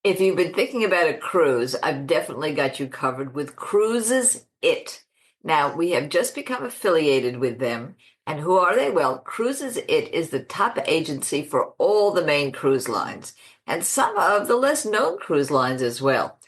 If you've been thinking about a cruise, I've definitely got you covered with Cruises It. Now, we have just become affiliated with them. And who are they? Well, Cruises It is the top agency for all the main cruise lines and some of the less known cruise lines as well.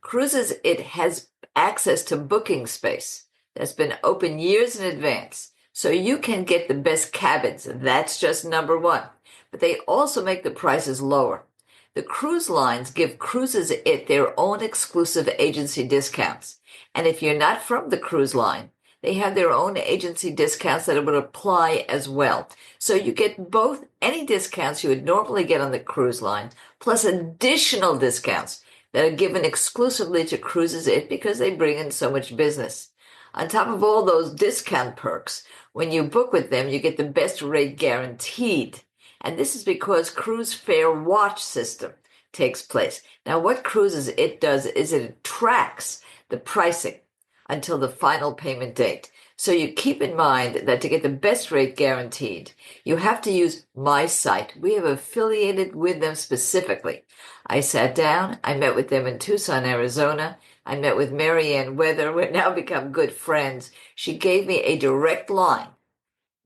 Cruises It has access to booking space that's been open years in advance. So you can get the best cabins. That's just number one. But they also make the prices lower. The cruise lines give Cruises It their own exclusive agency discounts. And if you're not from the cruise line, they have their own agency discounts that would apply as well. So you get both any discounts you would normally get on the cruise line, plus additional discounts that are given exclusively to Cruises It because they bring in so much business. On top of all those discount perks, when you book with them, you get the best rate guaranteed. And this is because Cruise Fare Watch system takes place. Now, what Cruises It does is it tracks the pricing until the final payment date. So you keep in mind that to get the best rate guaranteed, you have to use my site. We have affiliated with them specifically. I sat down, I met with them in Tucson, Arizona. I met with Marianne Weather. We're now become good friends. She gave me a direct line,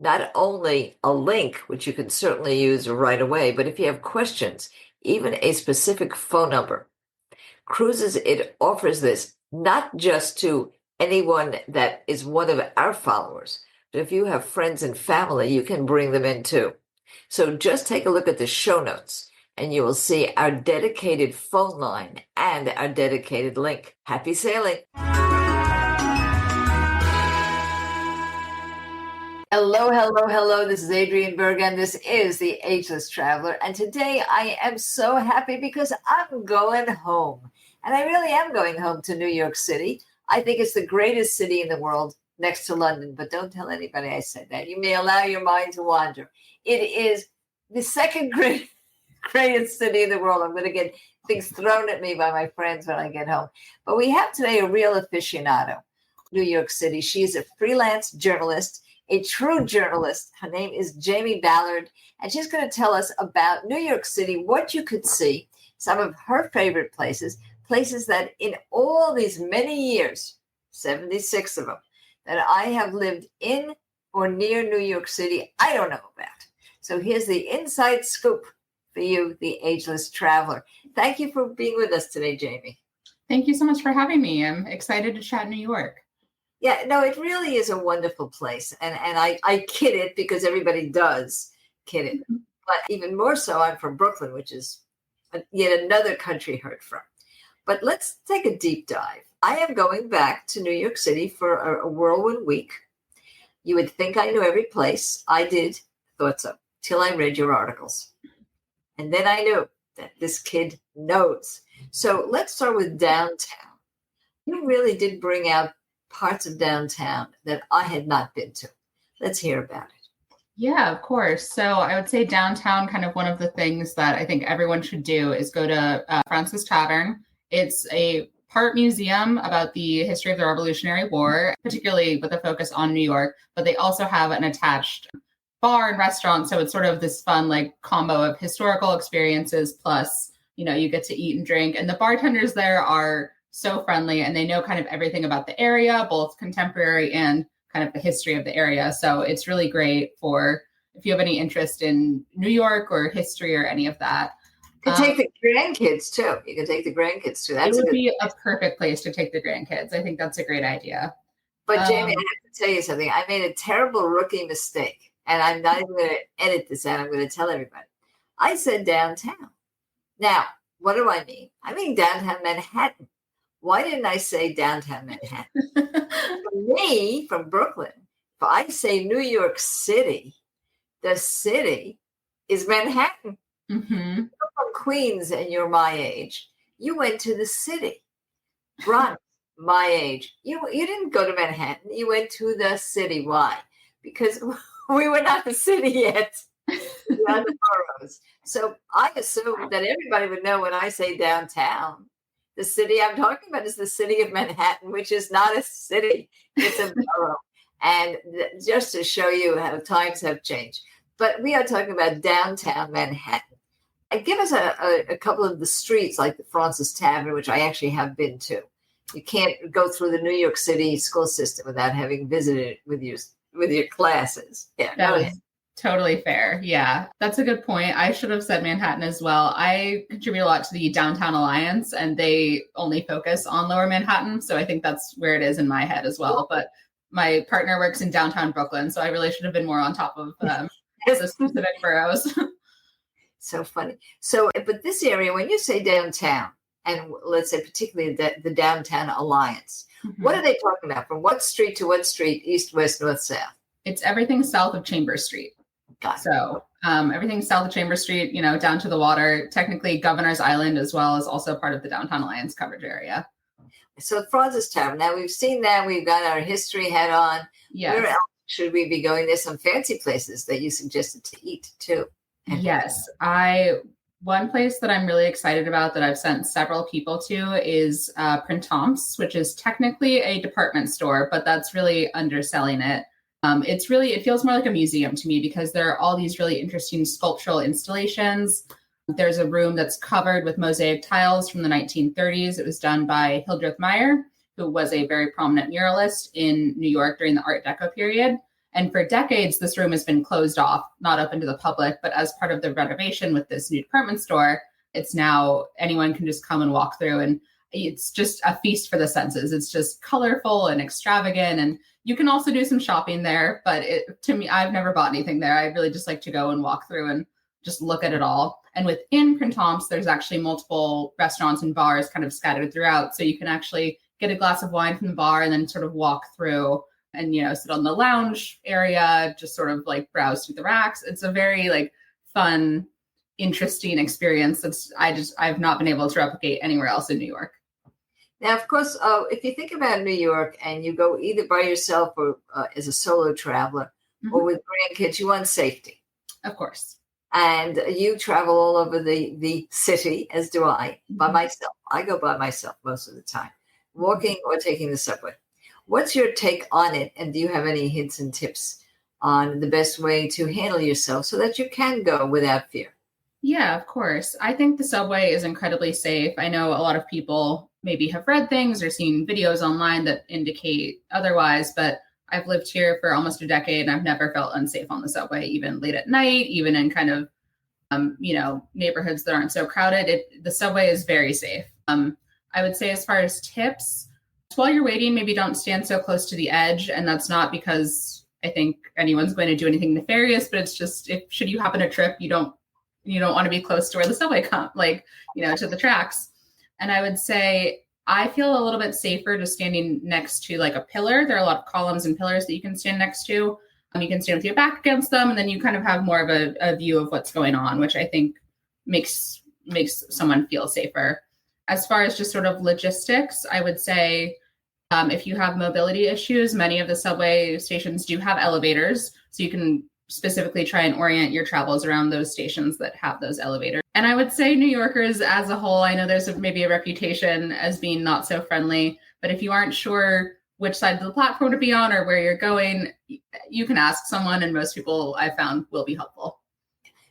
not only a link, which you can certainly use right away, but if you have questions, even a specific phone number. Cruises It offers this not just to anyone that is one of our followers, but if you have friends and family, you can bring them in too. So just take a look at the show notes and you will see our dedicated phone line and our dedicated link. Happy sailing. Hello, hello, hello. This is Adrienne Berg, and this is The Ageless Traveler. And today I am so happy because I'm going home. And I really am going home to New York City. I think it's the greatest city in the world next to London, but don't tell anybody I said that. You may allow your mind to wander. It is the second greatest city in the world. I'm going to get things thrown at me by my friends when I get home. But we have today a real aficionado, New York City. She is a freelance journalist, a true journalist. Her name is Jamie Ballard, and she's going to tell us about New York City, what you could see, some of her favorite places that in all these many years, 76 of them, that I have lived in or near New York City, I don't know about. So here's the inside scoop for you, the Ageless Traveler. Thank you for being with us today, Jamie. Thank you so much for having me. I'm excited to chat New York. Yeah, no, it really is a wonderful place. And I kid it because everybody does kid it. Mm-hmm. But even more so, I'm from Brooklyn, which is yet another country heard from. But let's take a deep dive. I am going back to New York City for a whirlwind week. You would think I knew every place. I did, thought so, till I read your articles. And then I knew that this kid knows. So let's start with downtown. You really did bring out parts of downtown that I had not been to. Let's hear about it. Yeah, of course. So I would say downtown, kind of one of the things that I think everyone should do is go to Fraunces Tavern. It's a part museum about the history of the Revolutionary War, particularly with a focus on New York, but they also have an attached bar and restaurant. So it's sort of this fun like combo of historical experiences plus, you get to eat and drink. And the bartenders there are so friendly and they know kind of everything about the area, both contemporary and kind of the history of the area. So it's really great for if you have any interest in New York or history or any of that. You can take the grandkids too. You can take the grandkids too. It would be a perfect place to take the grandkids. I think that's a great idea. But Jamie, I have to tell you something. I made a terrible rookie mistake, and I'm not even going to edit this out. I'm going to tell everybody. I said downtown. Now, what do I mean? I mean downtown Manhattan. Why didn't I say downtown Manhattan? For me, from Brooklyn, if I say New York City, the city is Manhattan. Mm-hmm. You're from Queens and you're my age. You went to the city. Bronx, my age. You didn't go to Manhattan. You went to the city. Why? Because we were not the city yet. We were the boroughs. So I assume that everybody would know when I say downtown. The city I'm talking about is the city of Manhattan, which is not a city. It's a borough. And just to show you how times have changed. But we are talking about downtown Manhattan. And give us a couple of the streets, like the Fraunces Tavern, which I actually have been to. You can't go through the New York City school system without having visited with your classes. Yeah, That go ahead. is totally fair. Yeah, that's a good point. I should have said Manhattan as well. I contribute a lot to the Downtown Alliance, and they only focus on Lower Manhattan. So I think that's where it is in my head as well. But my partner works in downtown Brooklyn, so I really should have been more on top of the specific boroughs. So funny. So, but this area, when you say downtown, and let's say particularly the Downtown Alliance, what are they talking about? From what street to what street? East, west, north, south? It's everything south of Chambers Street. Got it. So everything south of Chambers Street, down to the water. Technically, Governor's Island as well is also part of the Downtown Alliance coverage area. So Fraunces Tavern. Now we've seen that. We've got our history hat on. Yes. Where else should we be going? There's some fancy places that you suggested to eat too. Yes. One place that I'm really excited about that I've sent several people to is Printemps, which is technically a department store, but that's really underselling it. It feels more like a museum to me because there are all these really interesting sculptural installations. There's a room that's covered with mosaic tiles from the 1930s. It was done by Hildreth Meyer, who was a very prominent muralist in New York during the Art Deco period. And for decades, this room has been closed off, not open to the public, but as part of the renovation with this new department store, it's now anyone can just come and walk through, and it's just a feast for the senses. It's just colorful and extravagant, and you can also do some shopping there, but to me, I've never bought anything there. I really just like to go and walk through and just look at it all. And within Printemps, there's actually multiple restaurants and bars kind of scattered throughout, so you can actually get a glass of wine from the bar and then sort of walk through and, sit on the lounge area, just sort of like browse through the racks. It's a very fun, interesting experience that I've not been able to replicate anywhere else in New York. Now, of course, if you think about New York and you go either by yourself or as a solo traveler or with grandkids, you want safety. Of course. And you travel all over the city, as do I, by myself. I go by myself most of the time, walking or taking the subway. What's your take on it? And do you have any hints and tips on the best way to handle yourself so that you can go without fear? Yeah, of course. I think the subway is incredibly safe. I know a lot of people maybe have read things or seen videos online that indicate otherwise, but I've lived here for almost a decade and I've never felt unsafe on the subway, even late at night, even in kind of, neighborhoods that aren't so crowded. The subway is very safe. I would say as far as tips, while you're waiting, maybe don't stand so close to the edge. And that's not because I think anyone's going to do anything nefarious, but it's just should you happen to trip, you don't want to be close to where the subway comes, to the tracks. And I would say I feel a little bit safer just standing next to a pillar. There are a lot of columns and pillars that you can stand next to. You can stand with your back against them, and then you kind of have more of a view of what's going on, which I think makes someone feel safer. As far as just sort of logistics, I would say if you have mobility issues, many of the subway stations do have elevators, so you can specifically try and orient your travels around those stations that have those elevators. And I would say New Yorkers as a whole, I know there's maybe a reputation as being not so friendly, but if you aren't sure which side of the platform to be on or where you're going, you can ask someone, and most people I've found will be helpful.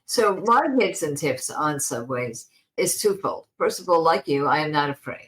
So my hints and tips on subways is twofold. First of all, like you, I am not afraid.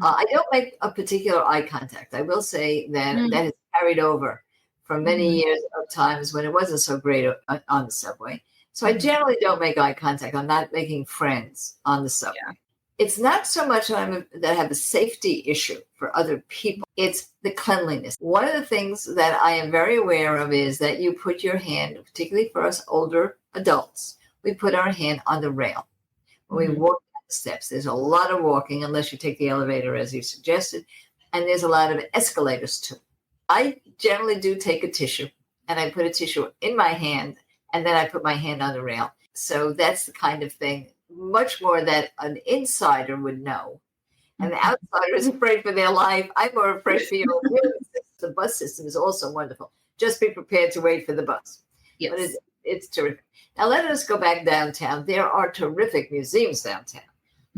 I don't make a particular eye contact. I will say that that has carried over from many years of times when it wasn't so great on the subway. So I generally don't make eye contact. I'm not making friends on the subway. Yeah. It's not so much that I have a safety issue for other people. It's the cleanliness. One of the things that I am very aware of is that you put your hand, particularly for us older adults, we put our hand on the rail. When we walk down the steps, there's a lot of walking unless you take the elevator as you suggested, and there's a lot of escalators too. I generally do take a tissue, and I put a tissue in my hand, and then I put my hand on the rail. So that's the kind of thing, much more that an insider would know. And the outsider is afraid for their life. I'm more afraid for your immune system. The bus system is also wonderful. Just be prepared to wait for the bus. Yes. But it's terrific. Now let us go back downtown. There are terrific museums downtown.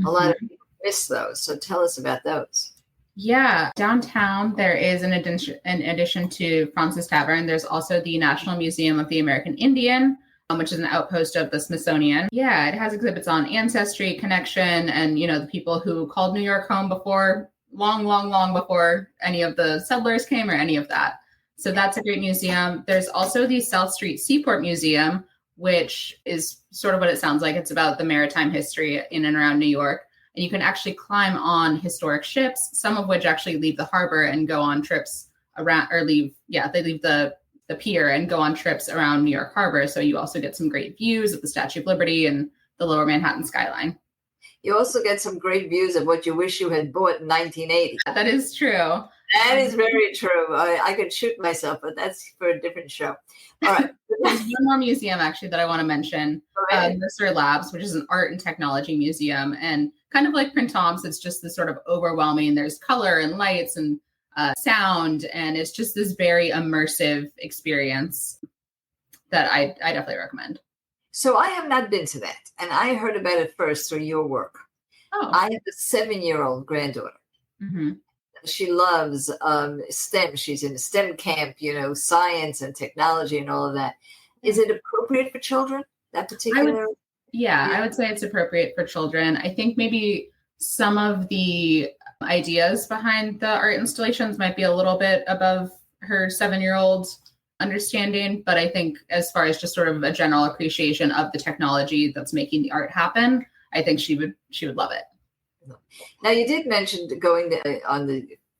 A lot of people miss those. So tell us about those. Yeah, downtown there is in addition to Fraunces Tavern, there's also the National Museum of the American Indian. which is an outpost of the Smithsonian. Yeah, it has exhibits on ancestry, connection, and, the people who called New York home before, long before any of the settlers came or any of that. So that's a great museum. There's also the South Street Seaport Museum, which is sort of what it sounds like. It's about the maritime history in and around New York. And you can actually climb on historic ships, some of which actually leave the harbor and go on trips around, or they leave the pier and go on trips around New York Harbor. So you also get some great views of the Statue of Liberty and the lower Manhattan skyline. You also get some great views of what you wish you had bought in 1980. That is true. That is very true. I could shoot myself, but that's for a different show. All right. There's one more museum, actually, that I want to mention. Mercer Labs, which is an art and technology museum. And kind of like Printemps, it's just this sort of overwhelming. There's color and lights and sound, and it's just this very immersive experience that I definitely recommend. So I have not been to that, and I heard about it first through your work. Oh. I have a 7-year-old granddaughter. Mm-hmm. She loves STEM. She's in a STEM camp, science and technology and all of that. Is it appropriate for children, that particular? I would say it's appropriate for children. I think maybe some of the ideas behind the art installations might be a little bit above her 7-year-old understanding, but I think as far as just sort of a general appreciation of the technology that's making the art happen, I think she would love it. Now, you did mention going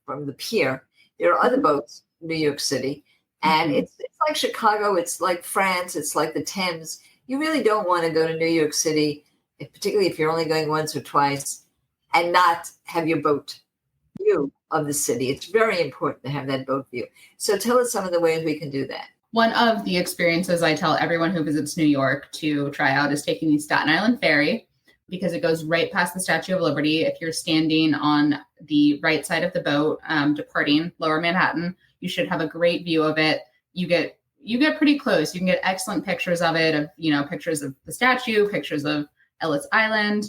from the pier. There are other boats in New York City, and it's like Chicago. It's like France. It's like the Thames. You really don't want to go to New York City, particularly if you're only going once or twice, and not have your boat view of the city. It's very important to have that boat view. So tell us some of the ways we can do that. One of the experiences I tell everyone who visits New York to try out is taking the Staten Island Ferry, because it goes right past the Statue of Liberty. If you're standing on the right side of the boat, departing lower Manhattan, you should have a great view of it. You get pretty close. You can get excellent pictures of it, pictures of the statue, pictures of Ellis Island.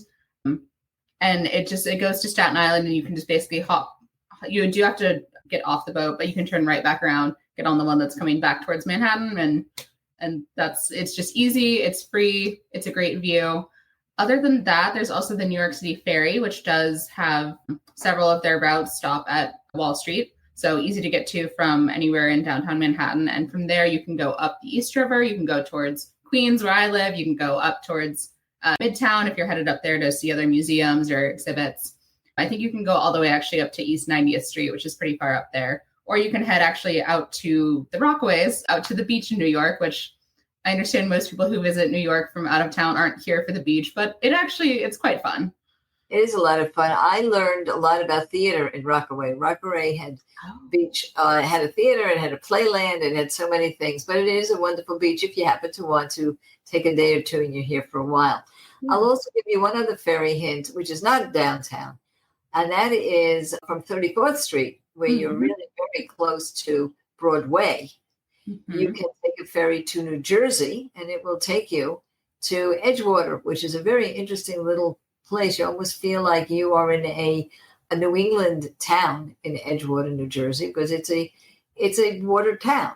And it goes to Staten Island, and you can just basically hop. You do have to get off the boat, but you can turn right back around, get on the one that's coming back towards Manhattan. And it's just easy. It's free. It's a great view. Other than that, there's also the New York City Ferry, which does have several of their routes stop at Wall Street. So easy to get to from anywhere in downtown Manhattan. And from there, you can go up the East River. You can go towards Queens, where I live. You can go up towards Midtown if you're headed up there to see other museums or exhibits. I think you can go all the way actually up to East 90th Street, which is pretty far up there. Or you can head actually out to the Rockaways, out to the beach in New York, which I understand most people who visit New York from out of town aren't here for the beach, but it's quite fun. It is a lot of fun. I learned a lot about theater in Rockaway. Rockaway had had a theater, and had a playland, and had so many things. But it is a wonderful beach if you happen to want to take a day or two and you're here for a while. Mm-hmm. I'll also give you one other ferry hint, which is not downtown, and that is from 34th Street, where you're really very close to Broadway. Mm-hmm. You can take a ferry to New Jersey, and it will take you to Edgewater, which is a very interesting little place. You almost feel like you are in a New England town in Edgewater, New Jersey, because it's a water town.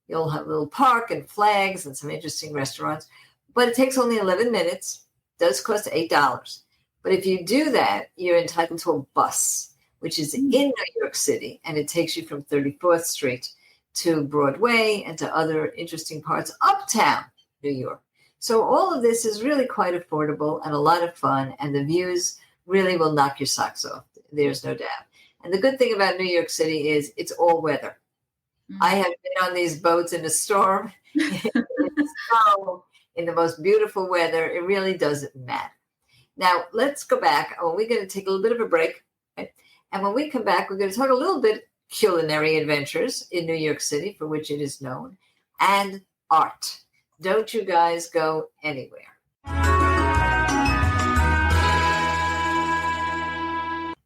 You'll have a little park and flags and some interesting restaurants, but it takes only 11 minutes. It does cost $8. But if you do that, you're entitled to a bus, which is in New York City, and it takes you from 34th Street to Broadway and to other interesting parts uptown New York. So all of this is really quite affordable and a lot of fun, and the views really will knock your socks off. There's no doubt. And the good thing about New York City is it's all weather. Mm-hmm. I have been on these boats in a storm, in the snow, in the most beautiful weather. It really doesn't matter. Now, let's go back. We're going to take a little bit of a break. Right? And when we come back, we're going to talk a little bit culinary adventures in New York City, for which it is known, and art. Don't you guys go anywhere.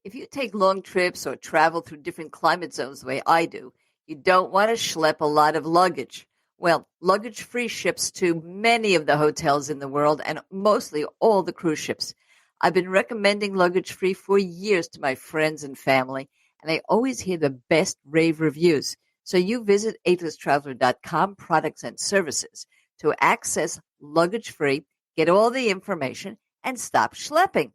If you take long trips or travel through different climate zones the way I do, you don't want to schlep a lot of luggage. Well, Luggage Free ships to many of the hotels in the world and mostly all the cruise ships. I've been recommending Luggage Free for years to my friends and family, and I always hear the best rave reviews. So you visit atlastraveler.com, products and services, to access luggage-free, get all the information, and stop schlepping.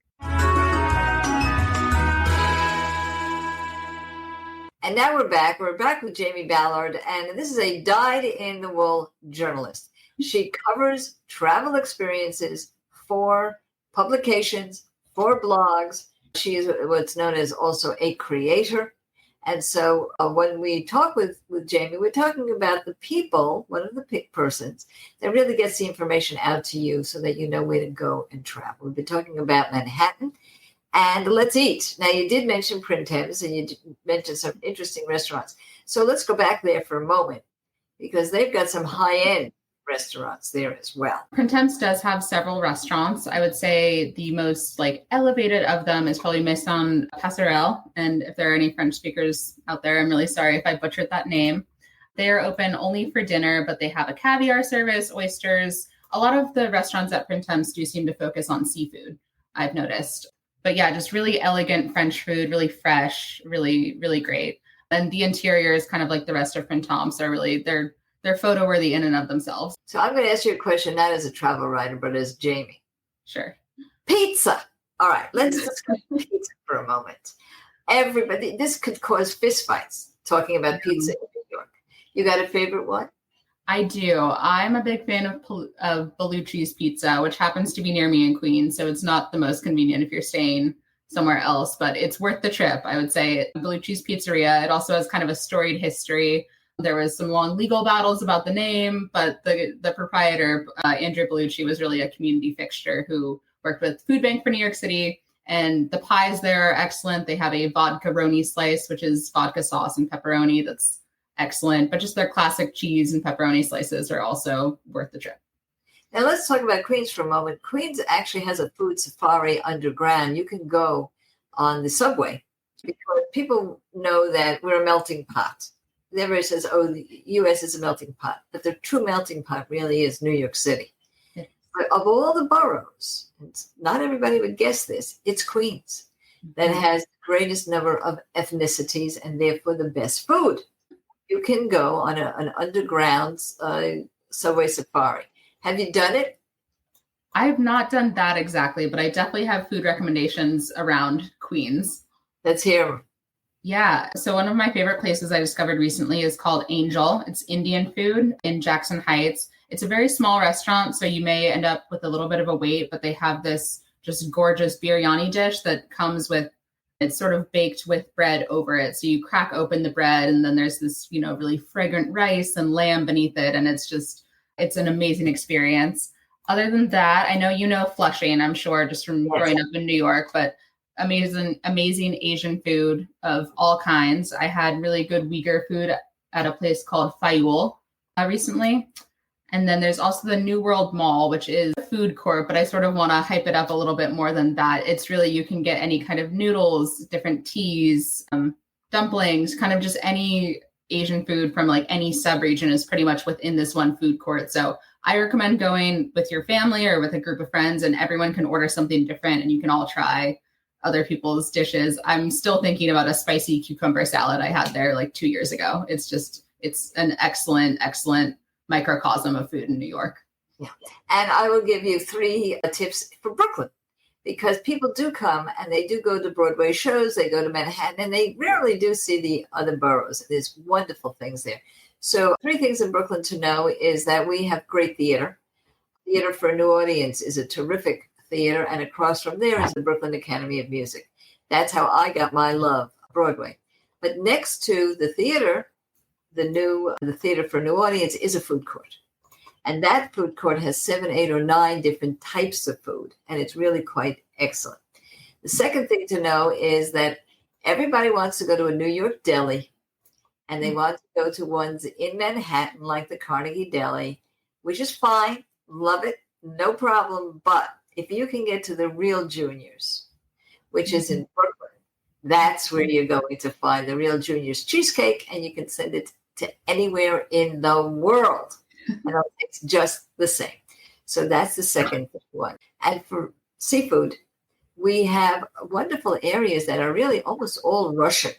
And now we're back. We're back with Jamie Ballard, and this is a dyed-in-the-wool journalist. She covers travel experiences for publications, for blogs. She is what's known as also a creator. And so when we talk with Jamie, we're talking about the people, one of the persons that really gets the information out to you so that you know where to go and travel. We've been talking about Manhattan. And let's eat. Now, you did mention Printemps, and you mentioned some interesting restaurants. So let's go back there for a moment, because they've got some high-end restaurants there as well. Printemps does have several restaurants. I would say the most elevated of them is probably Maison Passerelle. And if there are any French speakers out there, I'm really sorry if I butchered that name. They are open only for dinner, but they have a caviar service, oysters. A lot of the restaurants at Printemps do seem to focus on seafood, I've noticed. But yeah, just really elegant French food, really fresh, really, really great. And the interiors, kind of like the rest of Printemps, are really, they're photo worthy in and of themselves. So I'm going to ask you a question, not as a travel writer, but as Jamie. Sure. Pizza. All right, let's discuss pizza for a moment. Everybody, this could cause fistfights talking about pizza in New York. You got a favorite one? I do. I'm a big fan of Bellucci's pizza, which happens to be near me in Queens. So it's not the most convenient if you're staying somewhere else, but it's worth the trip. I would say Bellucci's Pizzeria. It also has kind of a storied history. There was some long legal battles about the name, but the proprietor, Andrea Bellucci, was really a community fixture who worked with Food Bank for New York City. And the pies there are excellent. They have a vodka-roni slice, which is vodka sauce and pepperoni. That's excellent. But just their classic cheese and pepperoni slices are also worth the trip. Now let's talk about Queens for a moment. Queens actually has a food safari underground. You can go on the subway because people know that we're a melting pot. Everybody says, oh, the U.S. is a melting pot. But the true melting pot really is New York City. Yes. But of all the boroughs, and not everybody would guess this, it's Queens that has the greatest number of ethnicities and therefore the best food. You can go on an underground subway safari. Have you done it? I have not done that exactly, but I definitely have food recommendations around Queens. Let's hear them. Yeah. So one of my favorite places I discovered recently is called Angel. It's Indian food in Jackson Heights. It's a very small restaurant, so you may end up with a little bit of a wait, but they have this just gorgeous biryani dish that comes with, it's sort of baked with bread over it. So you crack open the bread and then there's this, really fragrant rice and lamb beneath it. And it's an amazing experience. Other than that, I know you know Flushing, I'm sure, just from growing up in New York, but amazing Asian food of all kinds. I had really good Uyghur food at a place called Fayul recently. And then there's also the New World Mall, which is a food court, but I sort of want to hype it up a little bit more than that. It's really, you can get any kind of noodles, different teas, dumplings, kind of just any Asian food from any sub-region is pretty much within this one food court. So I recommend going with your family or with a group of friends, and everyone can order something different and you can all try other people's dishes. I'm still thinking about a spicy cucumber salad I had there 2 years ago. It's an excellent microcosm of food in New York. Yeah. And I will give you 3 tips for Brooklyn, because people do come and they do go to Broadway shows, they go to Manhattan, and they rarely do see the other boroughs. There's wonderful things there. So 3 things in Brooklyn to know is that we have great theater. Theater for a New Audience is a terrific theater, and across from there is the Brooklyn Academy of Music. That's how I got my love of Broadway. But next to the theater, the Theater for a New Audience is a food court. And that food court has 7, 8, or 9 different types of food. And it's really quite excellent. The second thing to know is that everybody wants to go to a New York deli. And they want to go to ones in Manhattan, like the Carnegie Deli, which is fine. Love it. No problem. But if you can get to the Real Juniors, which is in Brooklyn, that's where you're going to find the Real Juniors cheesecake. And you can send it to anywhere in the world. And it's just the same. So that's the second one. And for seafood, we have wonderful areas that are really almost all Russian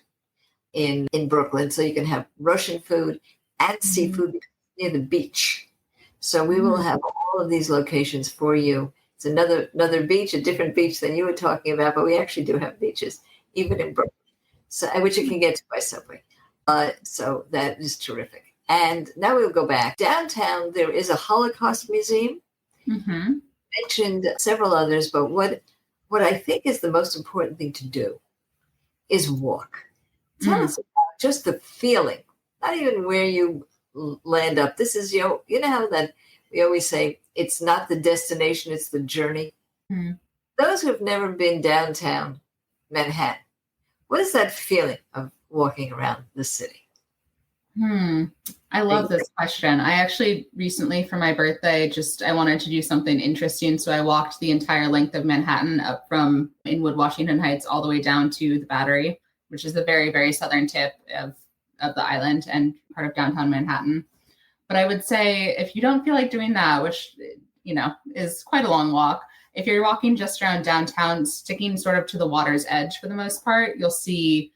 in Brooklyn. So you can have Russian food and seafood near the beach. So we will have all of these locations for you. It's another beach, a different beach than you were talking about, but we actually do have beaches, even in Brooklyn, so which you can get to by subway. So that is terrific. And now we'll go back. Downtown, there is a Holocaust museum. Mm-hmm. Mentioned several others, but what I think is the most important thing to do is walk. Tell us about just the feeling, not even where you land up. This is, you know how that we always say, it's not the destination, it's the journey. Mm-hmm. Those who have never been downtown Manhattan, what is that feeling of walking around the city? I love this question. I actually recently for my birthday, I wanted to do something interesting. So I walked the entire length of Manhattan up from Inwood, Washington Heights, all the way down to the Battery, which is the very, very southern tip of the island and part of downtown Manhattan. But I would say if you don't feel like doing that, which, is quite a long walk, if you're walking just around downtown, sticking sort of to the water's edge for the most part, you'll see,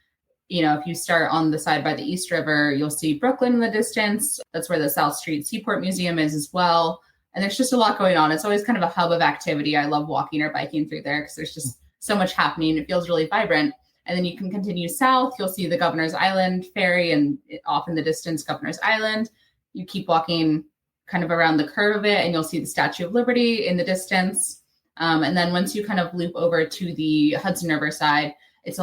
if you start on the side by the East River, you'll see Brooklyn in the distance. That's where the South Street Seaport Museum is as well. And there's just a lot going on. It's always kind of a hub of activity. I love walking or biking through there because there's just so much happening. It feels really vibrant. And then you can continue south. You'll see the Governor's Island ferry and off in the distance, Governor's Island. You keep walking kind of around the curve of it and you'll see the Statue of Liberty in the distance. And then once you kind of loop over to the Hudson River side, it's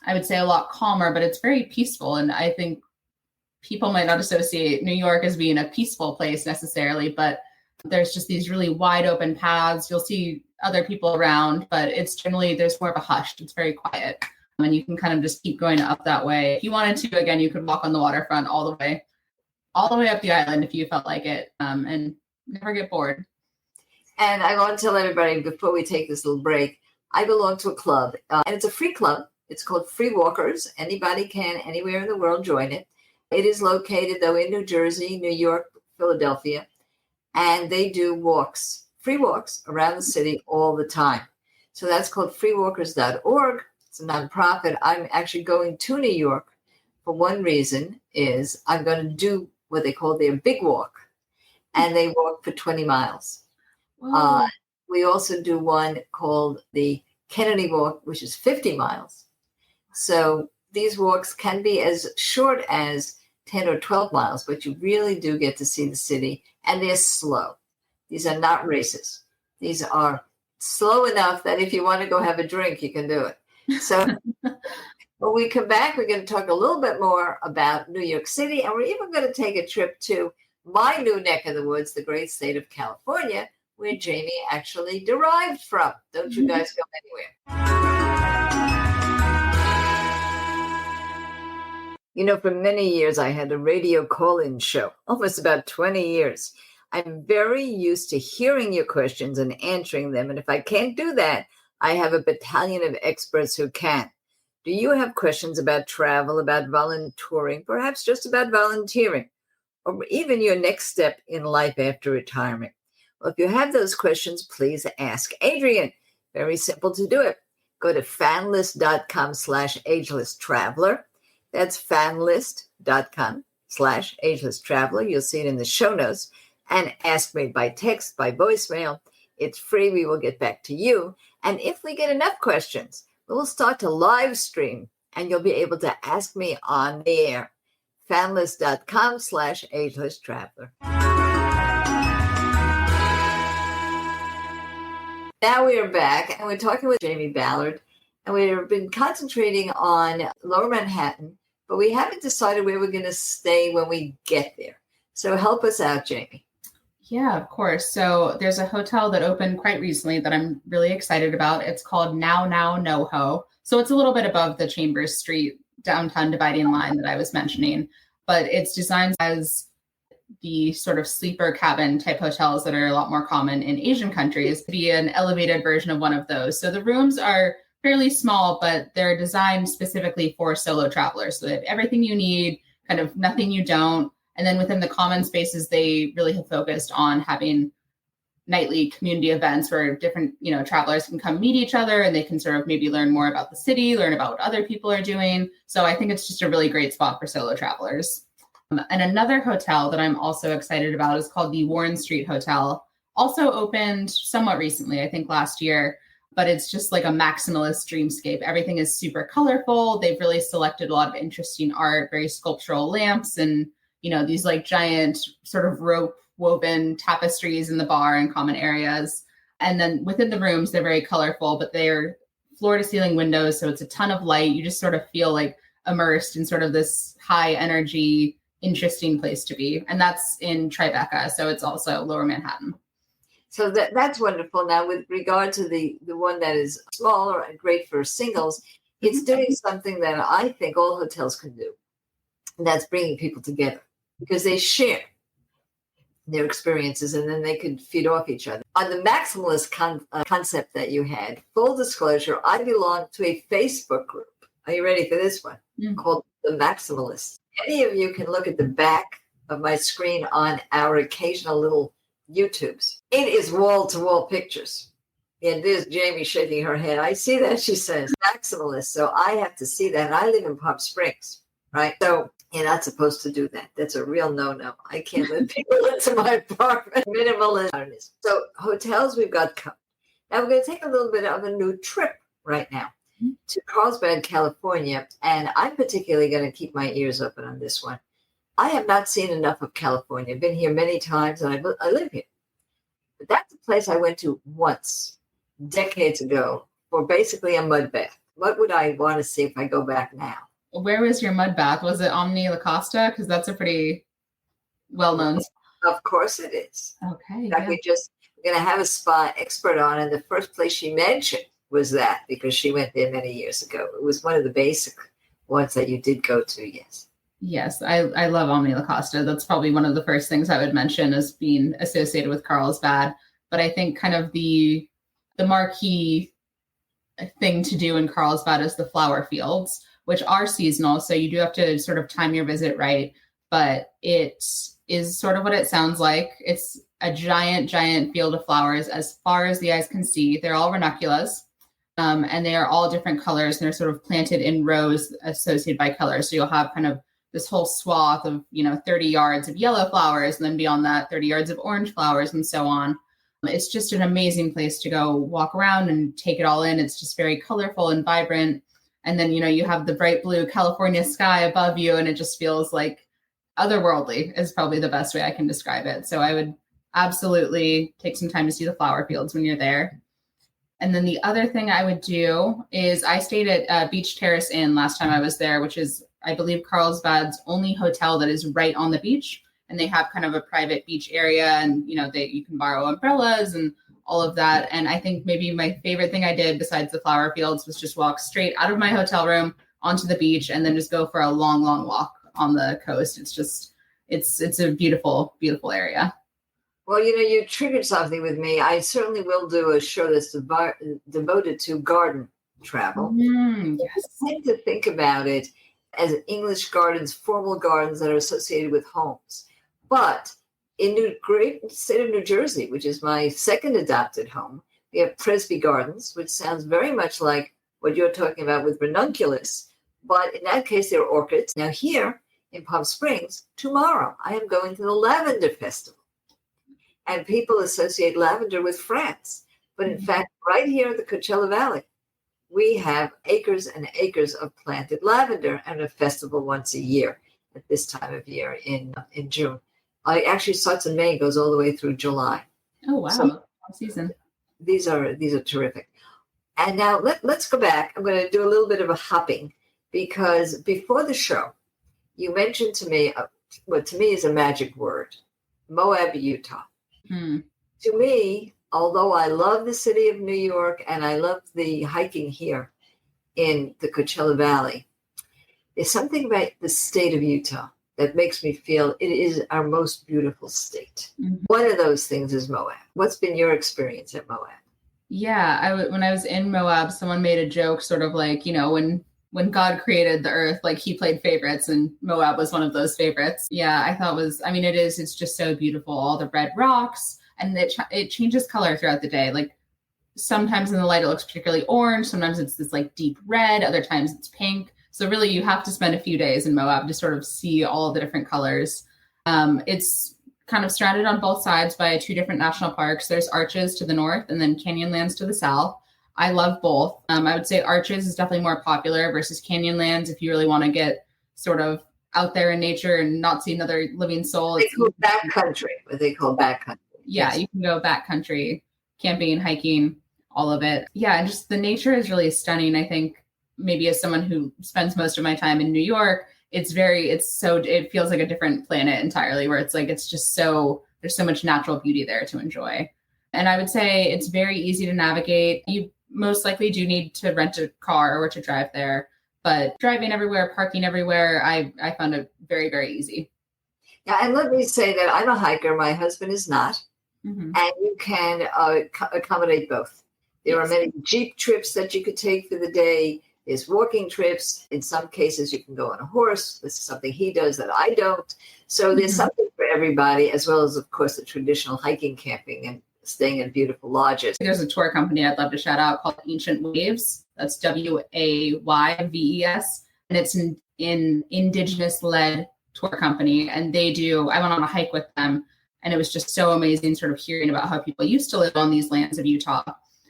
I would say a lot calmer, but it's very peaceful. And I think people might not associate New York as being a peaceful place necessarily, but there's just these really wide open paths. You'll see other people around, but it's generally, there's more of a hush. It's very quiet. And you can kind of just keep going up that way. If you wanted to, again, you could walk on the waterfront all the way up the island if you felt like it, and never get bored. And I want to tell everybody before we take this little break, I belong to a club, and it's a free club. It's called Free Walkers. Anybody can, anywhere in the world, join it. It is located, though, in New Jersey, New York, Philadelphia, and they do free walks around the city all the time. So that's called freewalkers.org. It's a nonprofit. I'm actually going to New York for one reason is I'm going to do what they call their big walk, and they walk for 20 miles. We also do one called the Kennedy Walk, which is 50 miles. So these walks can be as short as 10 or 12 miles, but you really do get to see the city, and they're slow. These are not races. These are slow enough that if you want to go have a drink, you can do it. So when we come back, we're going to talk a little bit more about New York City, and we're even going to take a trip to my new neck of the woods, the great state of California, where Jamie actually derived from. Don't you guys go anywhere. For many years, I had a radio call-in show, almost about 20 years. I'm very used to hearing your questions and answering them. And if I can't do that, I have a battalion of experts who can. Do you have questions about travel, about volunteering, perhaps just about volunteering, or even your next step in life after retirement? Well, if you have those questions, please ask Adrian. Very simple to do it. Go to fanlist.com/agelesstraveler. That's fanlist.com/agelesstraveler. You'll see it in the show notes. And ask me by text, by voicemail. It's free. We will get back to you. And if we get enough questions, we'll start to live stream and you'll be able to ask me on the air. fanlist.com/agelesstraveler. Now we are back and we're talking with Jamie Ballard, and we've been concentrating on Lower Manhattan, but we haven't decided where we're going to stay when we get there. So help us out, Jamie. Yeah, of course. So there's a hotel that opened quite recently that I'm really excited about. It's called Now NoHo. So it's a little bit above the Chambers Street downtown dividing line that I was mentioning, but it's designed as the sort of sleeper cabin type hotels that are a lot more common in Asian countries to be an elevated version of one of those. So the rooms are fairly small, but they're designed specifically for solo travelers. So they have everything you need, kind of nothing you don't. And then within the common spaces, they really have focused on having nightly community events where different, travelers can come meet each other and they can sort of maybe learn more about the city, learn about what other people are doing. So I think it's just a really great spot for solo travelers. And another hotel that I'm also excited about is called the Warren Street Hotel. Also opened somewhat recently, I think last year, but it's just like a maximalist dreamscape. Everything is super colorful. They've really selected a lot of interesting art, very sculptural lamps, and these like giant sort of rope woven tapestries in the bar and common areas. And then within the rooms, they're very colorful, but they're floor to ceiling windows. So it's a ton of light. You just sort of feel like immersed in sort of this high energy, interesting place to be. And that's in Tribeca. So it's also Lower Manhattan. So that's wonderful. Now, with regard to the one that is smaller and great for singles, it's doing something that I think all hotels can do. And that's bringing people together because they share their experiences and then they could feed off each other. On the maximalist concept that you had, full disclosure, I belong to a Facebook group. Are you ready for this one? Called The Maximalists. Any of you can look at the back of my screen on our occasional little YouTubes. It is wall-to-wall pictures. And there's Jamie shaking her head. I see that, she says, maximalist. So I have to see that. And I live in Palm Springs, right? So you're not supposed to do that. That's a real no-no. I can't let people into my apartment. Minimalist. So hotels we've got covered. Now we're going to take a little bit of a new trip right now to Carlsbad, California. And I'm particularly going to keep my ears open on this one. I have not seen enough of California. I've been here many times and I live here. But that's a place I went to once, decades ago, for basically a mud bath. What would I want to see if I go back now? Where was your mud bath? Was it Omni La Costa? Because that's a pretty well-known. Of course it is. Okay. In fact, we're going to have a spa expert on, and the first place she mentioned was that because she went there many years ago. It was one of the basic ones that you did go to, yes. Yes, I love Omni La Costa. That's probably one of the first things I would mention as being associated with Carlsbad. But I think kind of the marquee thing to do in Carlsbad is the flower fields, which are seasonal. So you do have to sort of time your visit right. But it is sort of what it sounds like. It's a giant, giant field of flowers as far as the eyes can see. They're all ranunculus. And they are all different colors. And they're sort of planted in rows associated by color. So you'll have kind of this whole swath of, 30 yards of yellow flowers, and then beyond that, 30 yards of orange flowers, and so on. It's just an amazing place to go walk around and take it all in. It's just very colorful and vibrant. And then, you have the bright blue California sky above you, and it just feels like otherworldly is probably the best way I can describe it. So I would absolutely take some time to see the flower fields when you're there. And then the other thing I would do is I stayed at Beach Terrace Inn last time I was there, which is, I believe, Carlsbad's only hotel that is right on the beach. And they have kind of a private beach area and, you can borrow umbrellas and all of that. And I think maybe my favorite thing I did besides the flower fields was just walk straight out of my hotel room onto the beach and then just go for a long, long walk on the coast. It's just, it's a beautiful, beautiful area. Well, you triggered something with me. I certainly will do a show that's devoted to garden travel. Yes. I tend to think about it as English gardens, formal gardens that are associated with homes. But in the great state of New Jersey, which is my second adopted home, we have Presby Gardens, which sounds very much like what you're talking about with ranunculus. But in that case, they're orchids. Now here in Palm Springs, tomorrow, I am going to the Lavender Festival. And people associate lavender with France. But in fact, right here in the Coachella Valley, we have acres and acres of planted lavender and a festival once a year at this time of year in June. I actually starts in May, goes all the way through July. Oh, wow. So Long season. These are terrific. And now let's go back. I'm going to do a little bit of a hopping because before the show, you mentioned to me what to me is a magic word, Moab, Utah. To me, although I love the city of New York and I love the hiking here in the Coachella Valley, there's something about the state of Utah that makes me feel it is our most beautiful state. One of those things is Moab. What's been your experience at Moab? Yeah, when I was in Moab, someone made a joke sort of like, when God created the earth, like he played favorites and Moab was one of those favorites. Yeah, I thought it's just so beautiful. All the red rocks and it changes color throughout the day. Like sometimes in the light, it looks particularly orange. Sometimes it's this like deep red. Other times it's pink. So really you have to spend a few days in Moab to sort of see all the different colors. It's kind of surrounded on both sides by two different national parks. There's Arches to the north and then Canyonlands to the south. I love both. I would say Arches is definitely more popular versus Canyonlands if you really want to get sort of out there in nature and not see another living soul. They call backcountry, what they call backcountry. Yeah, Yes. you can go backcountry, camping, hiking, all of it. Yeah, and just the nature is really stunning. I think maybe as someone who spends most of my time in New York, it feels like a different planet entirely, where it's like, it's just there's so much natural beauty there to enjoy. And I would say it's very easy to navigate. You most likely do need to rent a car or to drive there, but driving everywhere, parking everywhere, I found it very, very easy. Yeah, and let me say that I'm a hiker. My husband is not. Mm-hmm. And you can accommodate both. There are many Jeep trips that you could take for the day. There's walking trips. In some cases, you can go on a horse. This is something he does that I don't. So there's something for everybody, as well as, of course, the traditional hiking, camping, and staying in beautiful lodges. There's a tour company I'd love to shout out called Ancient Waves. That's WAYVES. And it's an indigenous-led tour company. And I went on a hike with them. And it was just so amazing sort of hearing about how people used to live on these lands of Utah.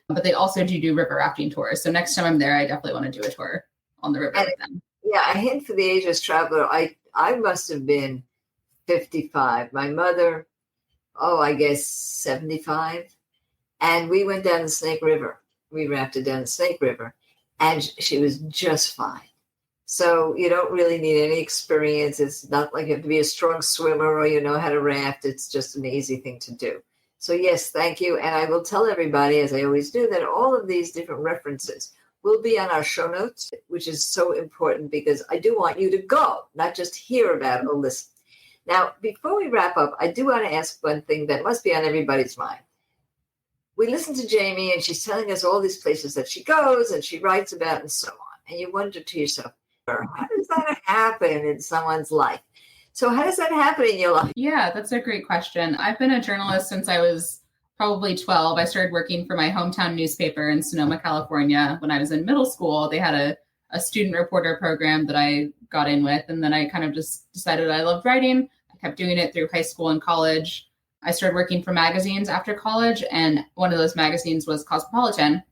But they also do river rafting tours. So next time I'm there, I definitely want to do a tour on the river with them. Yeah, a hint for the ageless traveler. I must have been 55. My mother, I guess 75. And we went down the Snake River. We rafted down the Snake River. And she was just fine. So you don't really need any experience. It's not like you have to be a strong swimmer or you know how to raft. It's just an easy thing to do. So yes, thank you. And I will tell everybody, as I always do, that all of these different references will be on our show notes, which is so important because I do want you to go, not just hear about or listen. Now, before we wrap up, I do want to ask one thing that must be on everybody's mind. We listen to Jamie and she's telling us all these places that she goes and she writes about and so on. And you wonder to yourself, how does that happen in someone's life? So how does that happen in your life? Yeah, that's a great question. I've been a journalist since I was probably 12. I started working for my hometown newspaper in Sonoma, California. When I was in middle school, they had a student reporter program that I got in with. And then I kind of just decided I loved writing. I kept doing it through high school and college. I started working for magazines after college. And one of those magazines was Cosmopolitan.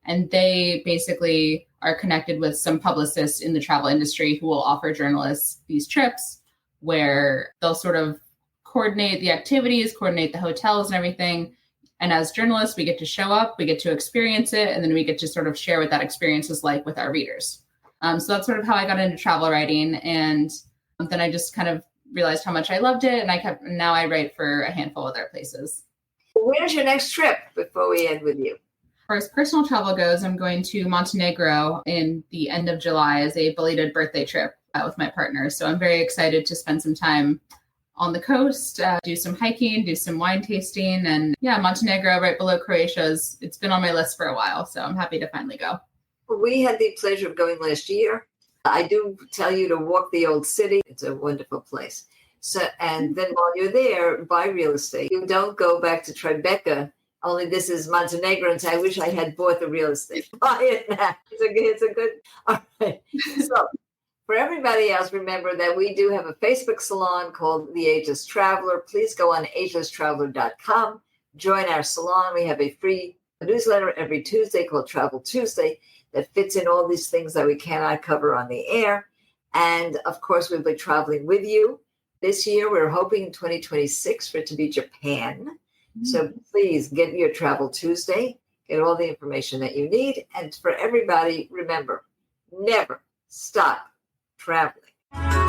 And they basically are connected with some publicists in the travel industry who will offer journalists these trips where they'll sort of coordinate the activities, coordinate the hotels and everything. And as journalists, we get to show up, we get to experience it, and then we get to sort of share what that experience is like with our readers. So that's sort of how I got into travel writing. And then I just kind of realized how much I loved it. And now I write for a handful of other places. Where's your next trip before we end with you? As far as personal travel goes, I'm going to Montenegro in the end of July as a belated birthday trip with my partner. So I'm very excited to spend some time on the coast, do some hiking, do some wine tasting. And yeah, Montenegro right below Croatia it's been on my list for a while. So I'm happy to finally go. We had the pleasure of going last year. I do tell you to walk the old city. It's a wonderful place. So, and then while you're there, buy real estate. You don't go back to Tribeca. Only this is Montenegro, and say, I wish I had bought the real estate. Buy it now. It's a good. All right. So for everybody else, remember that we do have a Facebook salon called The Ageless Traveler. Please go on agelesstraveler.com. Join our salon. We have a free newsletter every Tuesday called Travel Tuesday that fits in all these things that we cannot cover on the air. And of course, we'll be traveling with you. This year, we're hoping in 2026 for it to be Japan. So please get your Travel Tuesday, get all the information that you need. And for everybody, remember, never stop traveling.